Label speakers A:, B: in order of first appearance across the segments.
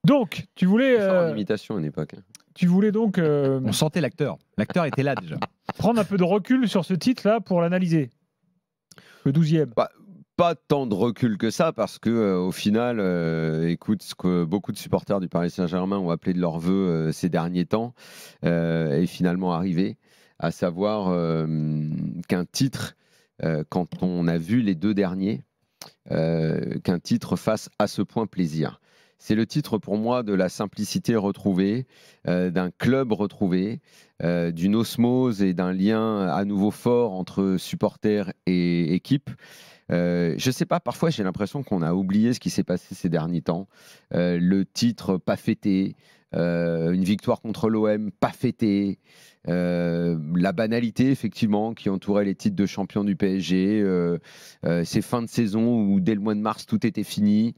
A: Donc, tu voulais,
B: fort en imitation à une époque.
A: tu voulais donc
C: On sentait l'acteur. L'acteur était là déjà.
A: prendre un peu de recul sur ce titre-là pour l'analyser. Le 12e.
B: Pas tant de recul que ça, parce que au final, écoute, ce que beaucoup de supporters du Paris Saint-Germain ont appelé de leur vœu ces derniers temps est finalement arrivé, à savoir qu'un titre, quand on a vu les deux derniers, qu'un titre fasse à ce point plaisir. C'est le titre pour moi de la simplicité retrouvée, d'un club retrouvé, d'une osmose et d'un lien à nouveau fort entre supporters et équipe. Je ne sais pas, parfois j'ai l'impression qu'on a oublié ce qui s'est passé ces derniers temps. Le titre pas fêté, une victoire contre l'OM pas fêtée, la banalité effectivement qui entourait les titres de champion du PSG, ces fins de saison où dès le mois de mars tout était fini,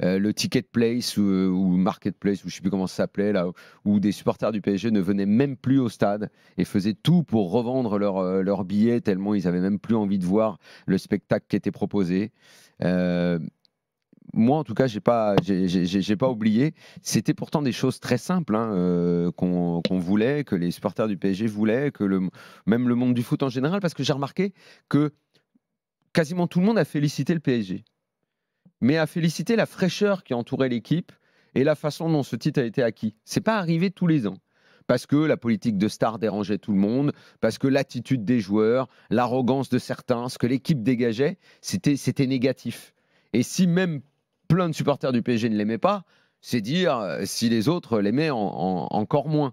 B: le ticket place ou marketplace, ou je ne sais plus comment ça s'appelait, là, où des supporters du PSG ne venaient même plus au stade et faisaient tout pour revendre leurs billets tellement ils n'avaient même plus envie de voir le spectacle qui était proposé. Moi, en tout cas, j'ai pas oublié. C'était pourtant des choses très simples qu'on voulait, que les supporters du PSG voulaient, que même le monde du foot en général, parce que j'ai remarqué que quasiment tout le monde a félicité le PSG, mais a félicité la fraîcheur qui entourait l'équipe et la façon dont ce titre a été acquis. C'est pas arrivé tous les ans. Parce que la politique de star dérangeait tout le monde, parce que l'attitude des joueurs, l'arrogance de certains, ce que l'équipe dégageait, c'était négatif. Et si même plein de supporters du PSG ne l'aimaient pas, c'est dire si les autres l'aimaient encore moins.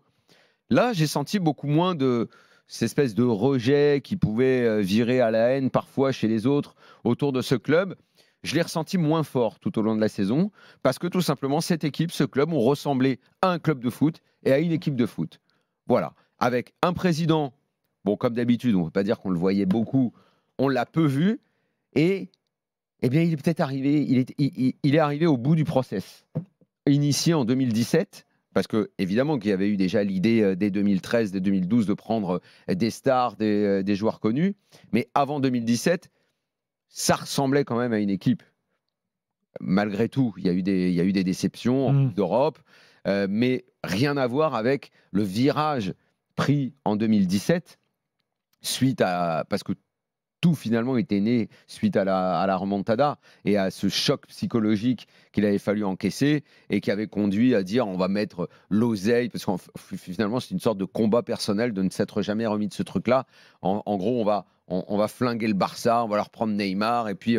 B: Là, j'ai senti beaucoup moins de cette espèce de rejet qui pouvait virer à la haine parfois chez les autres autour de ce club. Je l'ai ressenti moins fort tout au long de la saison parce que tout simplement, cette équipe, ce club, ont ressemblé à un club de foot et à une équipe de foot. Voilà. Avec un président, bon, comme d'habitude, on ne peut pas dire qu'on le voyait beaucoup, on l'a peu vu et eh bien, il est peut-être arrivé, il est arrivé au bout du process. Initié en 2017, parce que évidemment qu'il y avait eu déjà l'idée dès 2013, dès 2012 de prendre des stars, des joueurs connus, mais avant 2017, ça ressemblait quand même à une équipe. Malgré tout, il y a eu des déceptions en Coupe d'Europe, mais rien à voir avec le virage pris en 2017, parce que tout finalement était né suite à la remontada et à ce choc psychologique qu'il avait fallu encaisser et qui avait conduit à dire on va mettre l'oseille, parce que finalement c'est une sorte de combat personnel de ne s'être jamais remis de ce truc-là. En gros, on va flinguer le Barça, on va leur prendre Neymar, et puis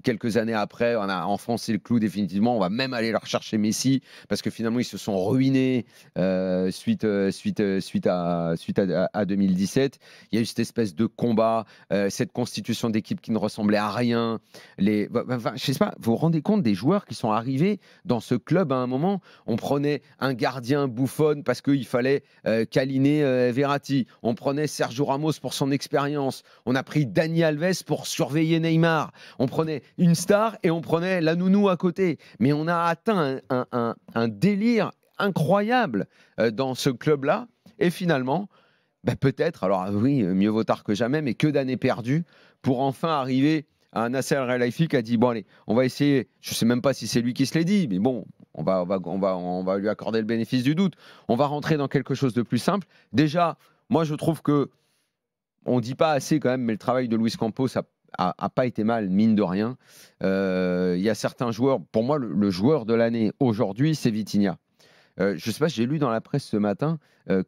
B: quelques années après, on a enfoncé le clou définitivement, on va même aller leur chercher Messi, parce que finalement ils se sont ruinés suite à 2017. Il y a eu cette espèce de combat, cette constitution d'équipe qui ne ressemblait à rien. Je sais pas, vous vous rendez compte des joueurs qui sont arrivés dans ce club à un moment? On prenait un gardien Buffon parce qu'il fallait câliner Verratti. On prenait Sergio Ramos pour son expérience. On a pris Dani Alves pour surveiller Neymar. On prenait une star et on prenait la nounou à côté. Mais on a atteint un délire incroyable dans ce club-là. Et finalement, peut-être, alors oui, mieux vaut tard que jamais, mais que d'années perdues pour enfin arriver à un Nasser El-Khelaifi qui a dit bon allez, on va essayer. Je ne sais même pas si c'est lui qui se l'est dit, mais bon, on va lui accorder le bénéfice du doute. On va rentrer dans quelque chose de plus simple. Déjà, moi je trouve que on dit pas assez quand même, mais le travail de Luis Campos a pas été mal, mine de rien. Il y a certains joueurs, pour moi le joueur de l'année aujourd'hui, c'est Vitinha. Je ne sais pas, j'ai lu dans la presse ce matin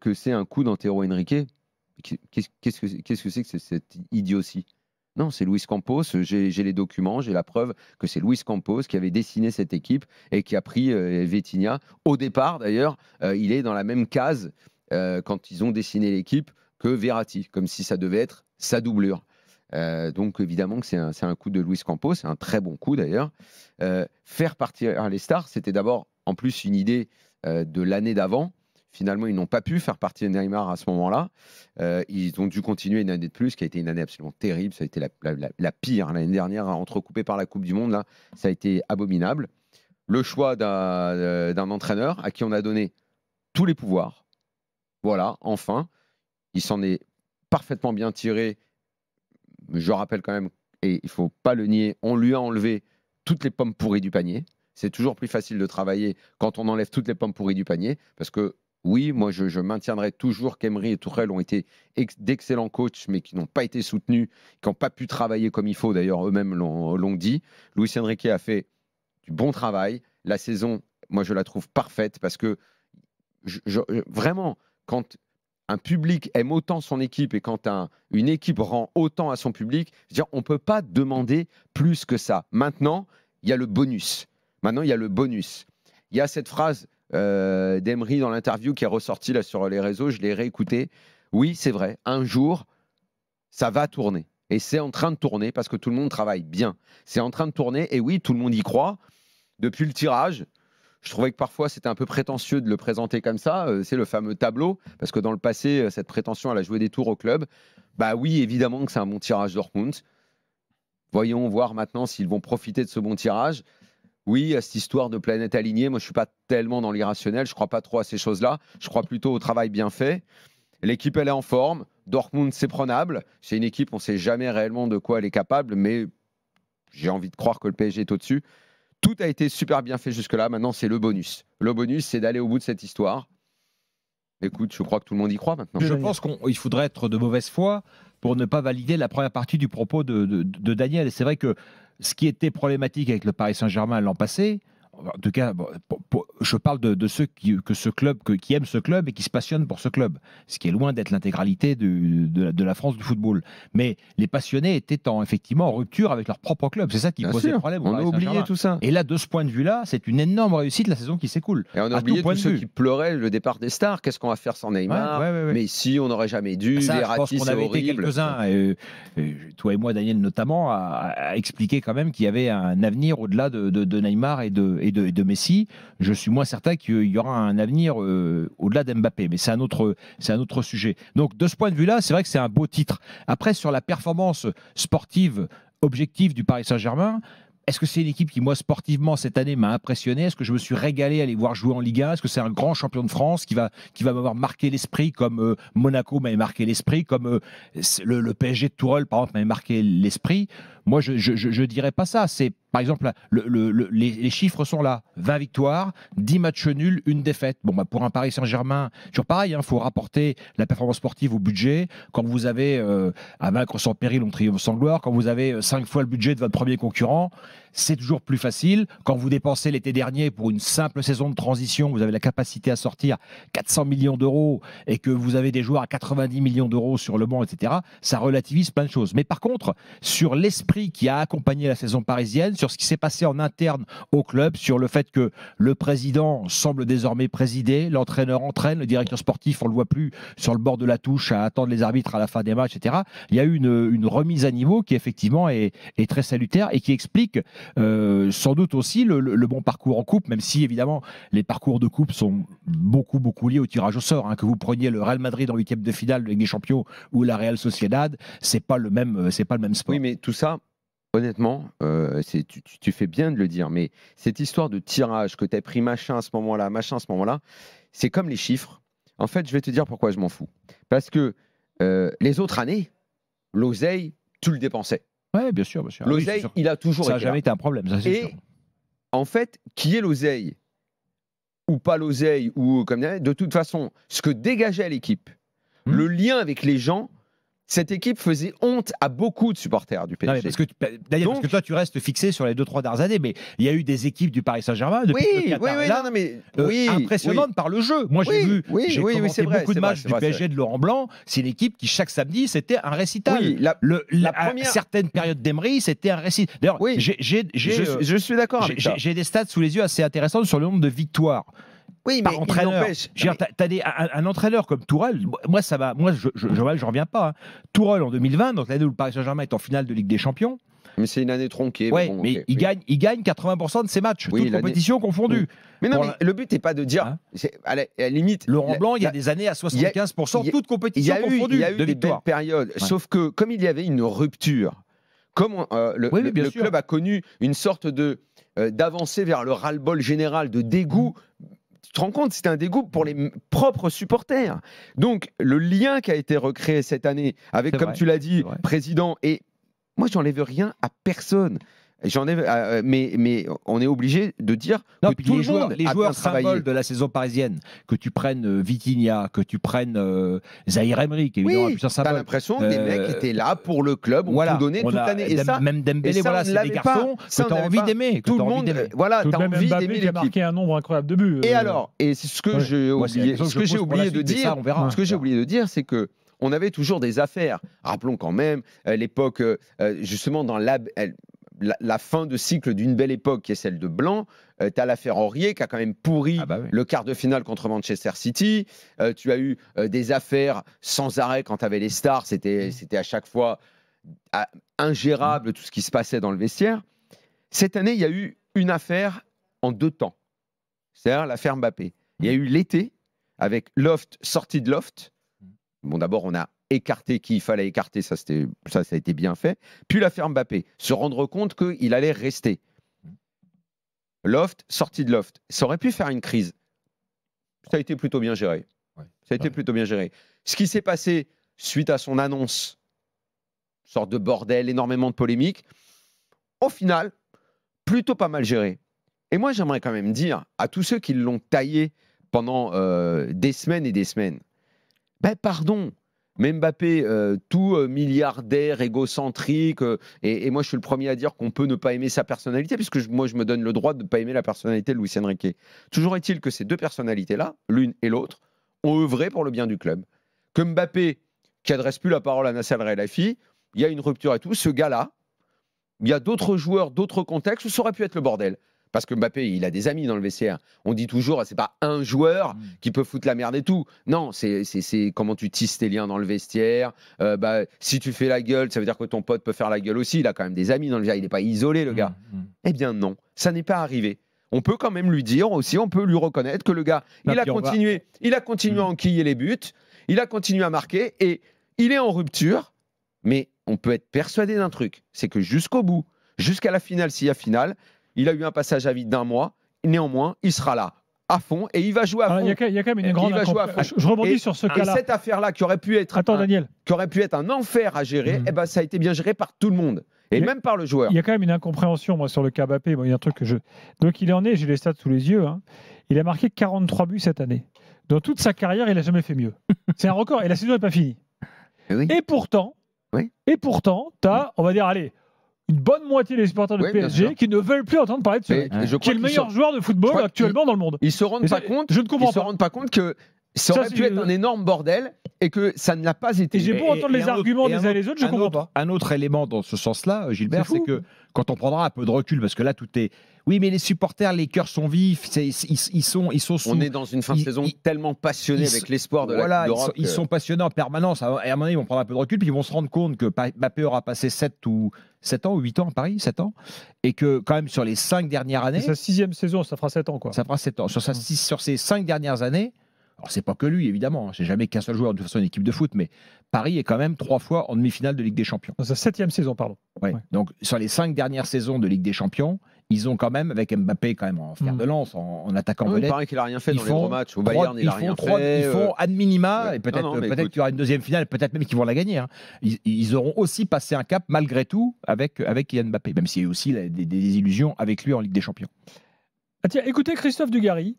B: que c'est un coup d'Antero Henrique. Qu'est-ce que c'est que cette idiotie? Non, c'est Luis Campos. J'ai les documents, j'ai la preuve que c'est Luis Campos qui avait dessiné cette équipe et qui a pris Vitinha. Au départ, d'ailleurs, il est dans la même case quand ils ont dessiné l'équipe que Verratti, comme si ça devait être sa doublure. Donc évidemment que c'est un coup de Luis Campos, c'est un très bon coup d'ailleurs. Faire partir les stars, c'était d'abord en plus une idée de l'année d'avant. Finalement, ils n'ont pas pu faire partir Neymar à ce moment-là. Ils ont dû continuer une année de plus, qui a été une année absolument terrible. Ça a été la pire l'année dernière, entrecoupée par la Coupe du Monde. Là, ça a été abominable. Le choix d'un entraîneur à qui on a donné tous les pouvoirs. Voilà, enfin, il s'en est parfaitement bien tiré. Je rappelle quand même, et il ne faut pas le nier, on lui a enlevé toutes les pommes pourries du panier. c'est toujours plus facile de travailler quand on enlève toutes les pommes pourries du panier. Parce que, oui, moi, je maintiendrai toujours qu'Emery et Tuchel ont été d'excellents coachs, mais qui n'ont pas été soutenus, qui n'ont pas pu travailler comme il faut. D'ailleurs, eux-mêmes l'ont dit. Luis Enrique a fait du bon travail. La saison, moi, je la trouve parfaite parce que, vraiment, quand un public aime autant son équipe et quand une équipe rend autant à son public, on ne peut pas demander plus que ça. Maintenant, il y a le bonus. Il y a cette phrase d'Emery dans l'interview qui est ressortie là sur les réseaux, je l'ai réécoutée. Oui, c'est vrai, un jour, ça va tourner. Et c'est en train de tourner parce que tout le monde travaille bien. C'est en train de tourner et oui, tout le monde y croit. Depuis le tirage, je trouvais que parfois c'était un peu prétentieux de le présenter comme ça. C'est le fameux tableau, parce que dans le passé, cette prétention, elle a joué des tours au club. Bah oui, évidemment que c'est un bon tirage Dortmund. Voyons voir maintenant s'ils vont profiter de ce bon tirage. Oui, à cette histoire de planète alignée, moi je ne suis pas tellement dans l'irrationnel, je ne crois pas trop à ces choses-là. Je crois plutôt au travail bien fait. L'équipe, elle est en forme. Dortmund, c'est prenable. C'est une équipe, on ne sait jamais réellement de quoi elle est capable, mais j'ai envie de croire que le PSG est au-dessus. Tout a été super bien fait jusque-là. Maintenant, c'est le bonus. Le bonus, c'est d'aller au bout de cette histoire. Écoute, je crois que tout le monde y croit maintenant.
C: Je pense qu'il faudrait être de mauvaise foi pour ne pas valider la première partie du propos de Daniel. Et c'est vrai que ce qui était problématique avec le Paris Saint-Germain l'an passé, en tout cas, je parle de ceux qui aiment ce club et qui se passionnent pour ce club, ce qui est loin d'être l'intégralité de la France du football. Mais les passionnés étaient effectivement en rupture avec leur propre club. C'est ça qui posait problème.
B: On a oublié tout ça.
C: Et là, de ce point de vue-là, c'est une énorme réussite la saison qui s'écoule.
B: Et on a oublié tous ceux qui pleuraient le départ des stars. Qu'est-ce qu'on va faire sans Neymar? Mais si, on n'aurait jamais dû.
C: Ça, je pense qu'on avait été quelques-uns, toi et moi, Daniel notamment, à expliquer quand même qu'il y avait un avenir au-delà de Neymar et de Messi. Je suis moins certain qu'il y aura un avenir au-delà d'Mbappé, mais c'est un autre sujet. Donc de ce point de vue-là, c'est vrai que c'est un beau titre. Après, sur la performance sportive objective du Paris Saint-Germain, est-ce que c'est une équipe qui, moi, sportivement, cette année, m'a impressionné? Est-ce que je me suis régalé à les voir jouer en Ligue 1? Est-ce que c'est un grand champion de France qui va m'avoir marqué l'esprit comme Monaco m'avait marqué l'esprit, comme le PSG de Tourelle, par exemple, m'avait marqué l'esprit? Moi, je dirais pas ça. C'est, par exemple, les chiffres sont là. 20 victoires, 10 matchs nuls, 1 défaite. Bon, bah, pour un Paris Saint-Germain, toujours pareil, faut rapporter la performance sportive au budget. Quand vous avez à vaincre sans péril, on triomphe sans gloire. Quand vous avez 5 fois le budget de votre premier concurrent, c'est toujours plus facile. Quand vous dépensez l'été dernier pour une simple saison de transition, vous avez la capacité à sortir 400 millions d'euros et que vous avez des joueurs à 90 millions d'euros sur le banc, etc., ça relativise plein de choses. Mais par contre, sur l'esprit qui a accompagné la saison parisienne, sur ce qui s'est passé en interne au club, sur le fait que le président semble désormais présider, l'entraîneur entraîne, le directeur sportif, on ne le voit plus sur le bord de la touche à attendre les arbitres à la fin des matchs, etc. Il y a eu une remise à niveau qui effectivement est très salutaire et qui explique sans doute aussi le bon parcours en coupe, même si évidemment les parcours de coupe sont beaucoup liés au tirage au sort. Que vous preniez le Real Madrid en 8e de finale de Ligue des Champions ou la Real Sociedad, c'est pas le même sport.
B: Oui, mais tout ça, honnêtement, tu fais bien de le dire, mais cette histoire de tirage, que tu as pris machin à ce moment-là, c'est comme les chiffres. En fait, je vais te dire pourquoi je m'en fous. Parce que les autres années, l'oseille, tu le dépensais.
C: Oui, bien sûr.
B: L'oseille, il a toujours été
C: ça n'a jamais été un problème, ça c'est sûr.
B: En fait, qui est l'oseille ou pas l'oseille, ou comme de toute façon, ce que dégageait l'équipe, le lien avec les gens, cette équipe faisait honte à beaucoup de supporters du PSG.
C: Non, parce que toi, tu restes fixé sur les 2-3 dernières années, mais il y a eu des équipes du Paris Saint-Germain depuis impressionnantes par le jeu. Moi, j'ai commenté beaucoup de matchs du PSG de Laurent Blanc. C'est une équipe qui, chaque samedi, c'était un récital. Certaines périodes d'Emery, c'était un récital. D'ailleurs,
B: je suis d'accord avec ça.
C: J'ai des stats sous les yeux assez intéressantes sur le nombre de victoires. Oui, mais entraîneur. Un entraîneur comme Tourelle, moi je reviens pas. Tourelle en 2020, donc l'année où le Paris Saint-Germain est en finale de Ligue des Champions.
B: Mais c'est une année tronquée.
C: Il gagne 80% de ses matchs, toutes compétitions confondues.
B: Mais non, le but n'est pas de dire. À la limite.
C: Laurent Blanc, il y a des années à 75%, toutes compétitions confondues.
B: Il y a eu des belles périodes. Sauf que, comme il y avait une rupture, comme le club a connu une sorte d'avancée vers le ras-le-bol général, de dégoût. Tu te rends compte, c'était un dégoût pour les propres supporters. Donc, le lien qui a été recréé cette année avec, comme tu l'as dit, président, et moi, j'enlève rien à personne. Mais on est obligé de dire que tout le monde
C: les joueurs symboles de la saison parisienne, que tu prennes Vitinha, que tu prennes Zahir Emery, qui est évidemment un puissant symbole.
B: T'as l'impression que les mecs étaient là pour le club, ont tout donné toute l'année.
C: Et ça, même Dembélé, voilà, c'est des garçons que tu as envie d'aimer.
B: Tout le monde, voilà, tu as envie d'aimer l'équipe.
A: Qui a marqué un nombre incroyable de buts.
B: Et alors, et c'est ce que j'ai oublié de dire, c'est que on avait toujours des affaires. Rappelons quand même l'époque, justement dans la fin de cycle d'une belle époque qui est celle de Blanc. Tu as l'affaire Aurier qui a quand même pourri le quart de finale contre Manchester City. Tu as eu des affaires sans arrêt quand tu avais les stars. C'était à chaque fois ingérable tout ce qui se passait dans le vestiaire. Cette année, il y a eu une affaire en 2 temps. C'est-à-dire l'affaire Mbappé. Il y a eu l'été avec Loft, sortie de Loft. Bon, d'abord, on a écarté qui il fallait écarter, ça a été bien fait. Puis l'affaire Mbappé, se rendre compte qu'il allait rester. Loft, sortie de Loft. Ça aurait pu faire une crise. Ça a été plutôt bien géré. Ça a été plutôt bien géré. Ce qui s'est passé suite à son annonce, sorte de bordel, énormément de polémiques, au final, plutôt pas mal géré. Et moi, j'aimerais quand même dire à tous ceux qui l'ont taillé pendant des semaines et des semaines, ben pardon, mais Mbappé, tout milliardaire, égocentrique, et moi je suis le premier à dire qu'on peut ne pas aimer sa personnalité, puisque moi je me donne le droit de ne pas aimer la personnalité de Luis Enrique. Toujours est-il que ces deux personnalités-là, l'une et l'autre, ont œuvré pour le bien du club. Que Mbappé, qui adresse plus la parole à Nasser El-Khelaifi, il y a une rupture et tout, ce gars-là, il y a d'autres joueurs, d'autres contextes où ça aurait pu être le bordel. Parce que Mbappé, il a des amis dans le vestiaire. On dit toujours, c'est pas un joueur qui peut foutre la merde et tout. Non, c'est comment tu tisses tes liens dans le vestiaire. Si tu fais la gueule, ça veut dire que ton pote peut faire la gueule aussi. Il a quand même des amis dans le vestiaire. Il n'est pas isolé, le gars. Eh bien non, ça n'est pas arrivé. On peut quand même lui dire aussi, on peut lui reconnaître que le gars, il a continué à enquiller les buts, il a continué à marquer et il est en rupture. Mais on peut être persuadé d'un truc, c'est que jusqu'au bout, jusqu'à la finale, s'il y a finale, il a eu un passage à vide d'1 mois. Néanmoins, il sera là à fond et il va jouer à fond.
A: Il y a quand même une grande Je rebondis sur ce cas-là.
B: Et cette affaire-là qui aurait pu être un enfer à gérer, ça a été bien géré par tout le monde. Et même par le joueur.
A: Il y a quand même une incompréhension, moi, sur le cas Mbappé. Il y a un truc que Donc, il en est, j'ai les stats sous les yeux. Il a marqué 43 buts cette année. Dans toute sa carrière, il n'a jamais fait mieux. C'est un record et la saison n'est pas finie. Et pourtant, tu as, on va dire, allez, une bonne moitié des supporters du PSG qui ne veulent plus entendre parler de ce mec, qui est le meilleur joueur de football actuellement dans le monde.
B: Ils se rendent pas compte.
A: Je ne comprends pas.
B: Ils se rendent pas compte que ça aurait pu être un énorme bordel et que ça ne l'a pas été.
A: Et j'ai beau entendre les arguments des uns et des autres, je ne comprends pas.
C: Un autre élément dans ce sens-là, Gilbert, c'est que quand on prendra un peu de recul, parce que là tout est. Oui, mais les supporters, les cœurs sont vifs, ils sont sous.
B: On est dans une fin de saison tellement passionnée avec l'espoir de la Coupe d'Europe.
C: Ils sont passionnés en permanence. À un moment donné, ils vont prendre un peu de recul, puis ils vont se rendre compte que Mbappé aura passé 7 ans ou 8 ans à Paris, 7 ans, et que quand même sur les 5 dernières années.
A: C'est sa 6e saison, ça fera 7 ans, quoi.
C: Ça fera 7 ans. Sur ces 5 dernières années. Alors, c'est pas que lui, évidemment. C'est jamais qu'un seul joueur de toute façon une équipe de foot, mais Paris est quand même 3 fois en demi-finale de Ligue des Champions.
A: Sa 7e saison, pardon.
C: Ouais. Donc, sur les 5 dernières saisons de Ligue des Champions, ils ont quand même, avec Mbappé quand même en fer de lance, en attaquant vedette.
B: Il paraît qu'il n'a rien fait dans les gros matchs. Au Bayern, il n'a rien fait.
C: Ils font ad minima, et peut-être qu'il y aura une deuxième finale, peut-être même qu'ils vont la gagner. Ils auront aussi passé un cap, malgré tout, avec Kylian Mbappé, même s'il y a eu aussi des illusions avec lui en Ligue des Champions.
A: Ah tiens, écoutez Christophe Dugarry,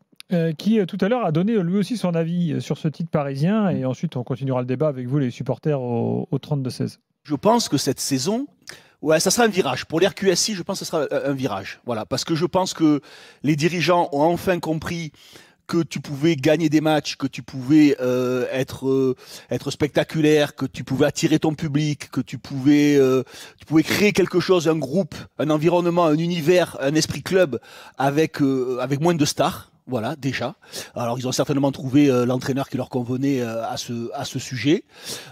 A: qui tout à l'heure a donné lui aussi son avis sur ce titre parisien, et ensuite on continuera le débat avec vous les supporters au 32-16.
D: Je pense que cette saison, ça sera un virage. Pour l'RQSI, je pense que ce sera un virage. Voilà, parce que je pense que les dirigeants ont enfin compris que tu pouvais gagner des matchs, que tu pouvais être spectaculaire, que tu pouvais attirer ton public, que tu pouvais créer quelque chose, un groupe, un environnement, un univers, un esprit club avec moins de stars. Voilà, déjà. Alors, ils ont certainement trouvé l'entraîneur qui leur convenait à ce sujet.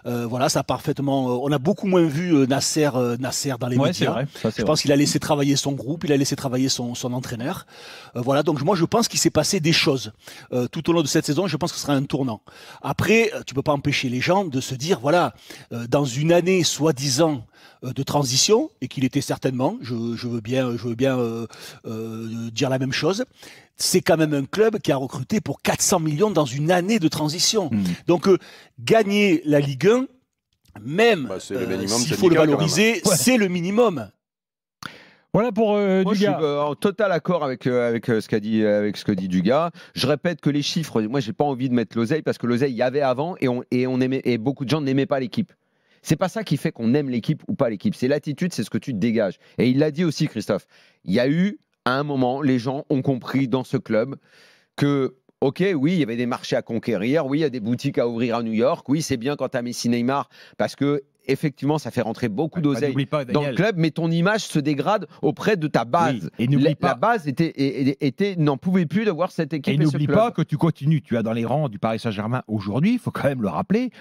D: Voilà, ça a parfaitement. On a beaucoup moins vu Nasser dans les médias.
C: Vrai.
D: Je pense qu'il a laissé travailler son groupe, il a laissé travailler son entraîneur. Voilà, donc moi je pense qu'il s'est passé des choses tout au long de cette saison. Je pense que ce sera un tournant. Après, tu peux pas empêcher les gens de se dire, voilà, dans une année soi-disant de transition, et qu'il était certainement, je veux bien dire la même chose. C'est quand même un club qui a recruté pour 400 millions dans une année de transition. Donc, gagner la Ligue 1, même s'il faut le valoriser, c'est le minimum.
A: Voilà pour
B: Moi,
A: Dugas.
B: je suis en total accord avec ce qu'a dit, avec ce que dit Dugas. Je répète que les chiffres, moi, j'ai pas envie de mettre l'oseille parce que l'oseille, il y avait avant et beaucoup de gens n'aimaient pas l'équipe. C'est pas ça qui fait qu'on aime l'équipe ou pas l'équipe. C'est l'attitude, c'est ce que tu dégages. Et il l'a dit aussi, Christophe. Il y a eu, à un moment, les gens ont compris dans ce club que, ok, oui, il y avait des marchés à conquérir, oui, il y a des boutiques à ouvrir à New York, oui, c'est bien quand tu as Messi, Neymar, parce que effectivement, ça fait rentrer beaucoup d'oseille dans le club, mais ton image se dégrade auprès de ta base.
C: Oui, et n'oublie pas,
B: la base n'en pouvait plus de voir cette équipe.
C: Et n'oublie pas que tu continues, tu as dans les rangs du Paris Saint-Germain aujourd'hui, il faut quand même le rappeler,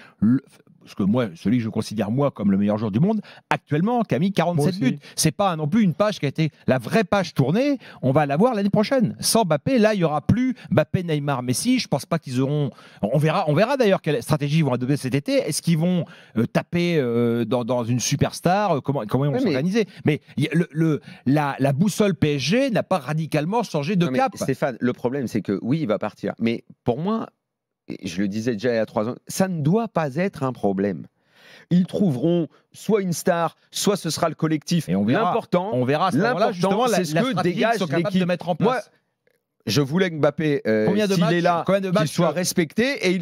C: parce que moi, celui que je considère moi comme le meilleur joueur du monde, actuellement, qui a mis 47 buts. C'est pas non plus une page qui a été la vraie page tournée. On va la voir l'année prochaine. Sans Mbappé, là, il y aura plus Mbappé, Neymar, Messi. Je pense pas qu'ils auront. On verra d'ailleurs quelle stratégie ils vont adopter cet été. Est-ce qu'ils vont taper dans une superstar Comment ils vont s'organiser? Mais la boussole PSG n'a pas radicalement changé de cap.
B: Stéphane, le problème, c'est que oui, il va partir. Mais pour moi, et je le disais déjà il y a 3 ans, ça ne doit pas être un problème. Ils trouveront soit une star, soit ce sera le collectif.
C: Et on verra.
B: L'important, c'est ce que dégage l'équipe
C: de mettre en place.
B: Moi, je voulais que Mbappé, s'il est là, qu'il soit respecté et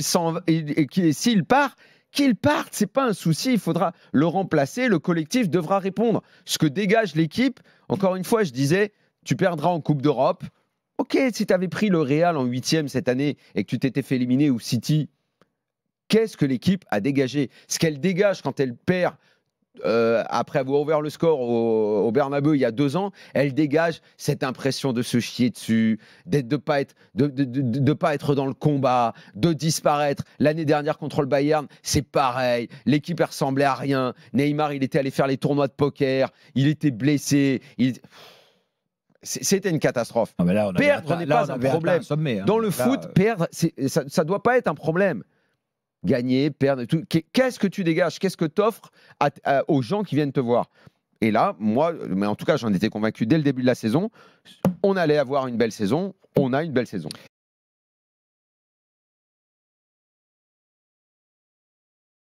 B: s'il part, qu'il parte, c'est pas un souci. Il faudra le remplacer. Le collectif devra répondre. Ce que dégage l'équipe, encore une fois, je disais, tu perdras en Coupe d'Europe. Ok, si tu avais pris le Real en 8e cette année et que tu t'étais fait éliminer ou City, qu'est-ce que l'équipe a dégagé? Ce qu'elle dégage quand elle perd après avoir ouvert le score au Bernabeu il y a 2 ans, elle dégage cette impression de se chier dessus, de ne pas être dans le combat, de disparaître. L'année dernière contre le Bayern, c'est pareil. L'équipe ne ressemblait à rien. Neymar, il était allé faire les tournois de poker, il était blessé. C'était une catastrophe. Perdre n'est pas un problème. Dans le foot, perdre, ça ne doit pas être un problème. Gagner, perdre, tout. Qu'est-ce que tu dégages? Qu'est-ce que tu offres aux gens qui viennent te voir? Et là, moi, mais en tout cas, j'en étais convaincu dès le début de la saison, on allait avoir une belle saison. On a une belle saison.